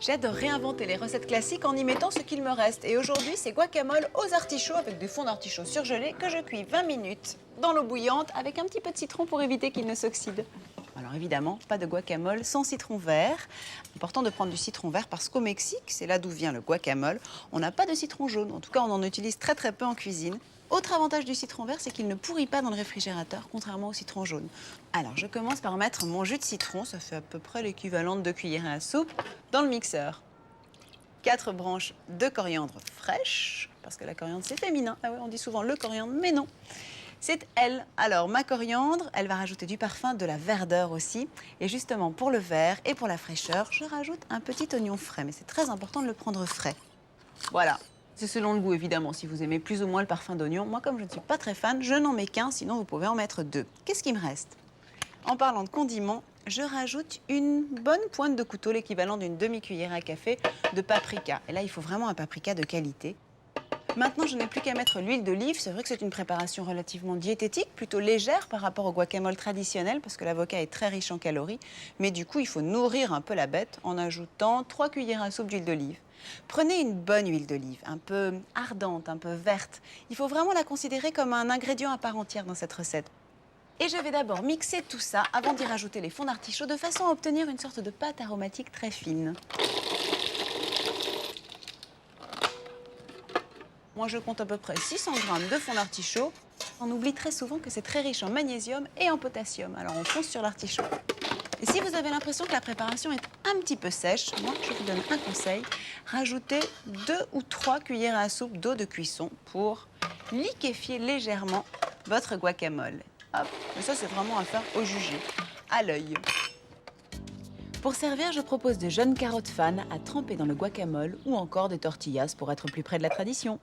J'adore réinventer les recettes classiques en y mettant ce qu'il me reste. Et aujourd'hui, c'est guacamole aux artichauts avec des fonds d'artichauts surgelés que je cuis 20 minutes dans l'eau bouillante avec un petit peu de citron pour éviter qu'il ne s'oxyde. Alors évidemment, pas de guacamole sans citron vert. Important de prendre du citron vert parce qu'au Mexique, c'est là d'où vient le guacamole, on n'a pas de citron jaune. En tout cas, on en utilise très peu en cuisine. Autre avantage du citron vert, c'est qu'il ne pourrit pas dans le réfrigérateur, contrairement au citron jaune. Alors, je commence par mettre mon jus de citron, ça fait à peu près l'équivalent de 2 cuillères à soupe, dans le mixeur. 4 branches de coriandre fraîche, parce que la coriandre, c'est féminin. Ah ouais, on dit souvent le coriandre, mais non. C'est elle. Alors, ma coriandre, elle va rajouter du parfum, de la verdeur aussi. Et justement, pour le vert et pour la fraîcheur, je rajoute un petit oignon frais. Mais c'est très important de le prendre frais. Voilà. C'est selon le goût, évidemment, si vous aimez plus ou moins le parfum d'oignon. Moi, comme je ne suis pas très fan, je n'en mets qu'un, sinon vous pouvez en mettre 2. Qu'est-ce qui me reste? En parlant de condiments, je rajoute une bonne pointe de couteau, l'équivalent d'une demi-cuillère à café de paprika. Et là, il faut vraiment un paprika de qualité. Maintenant, je n'ai plus qu'à mettre l'huile d'olive. C'est vrai que c'est une préparation relativement diététique, plutôt légère par rapport au guacamole traditionnel, parce que l'avocat est très riche en calories. Mais du coup, il faut nourrir un peu la bête en ajoutant 3 cuillères à soupe d'huile d'olive. Prenez une bonne huile d'olive, un peu ardente, un peu verte. Il faut vraiment la considérer comme un ingrédient à part entière dans cette recette. Et je vais d'abord mixer tout ça avant d'y rajouter les fonds d'artichaut de façon à obtenir une sorte de pâte aromatique très fine. Moi, je compte à peu près 600 g de fonds d'artichaut. On oublie très souvent que c'est très riche en magnésium et en potassium. Alors, on fonce sur l'artichaut. Et si vous avez l'impression que la préparation est un petit peu sèche, moi, je vous donne un conseil. Rajoutez 2 ou 3 cuillères à soupe d'eau de cuisson pour liquéfier légèrement votre guacamole. Hop, mais ça, c'est vraiment à faire au jugé, à l'œil. Pour servir, je propose de jeunes carottes fan à tremper dans le guacamole ou encore des tortillas pour être plus près de la tradition.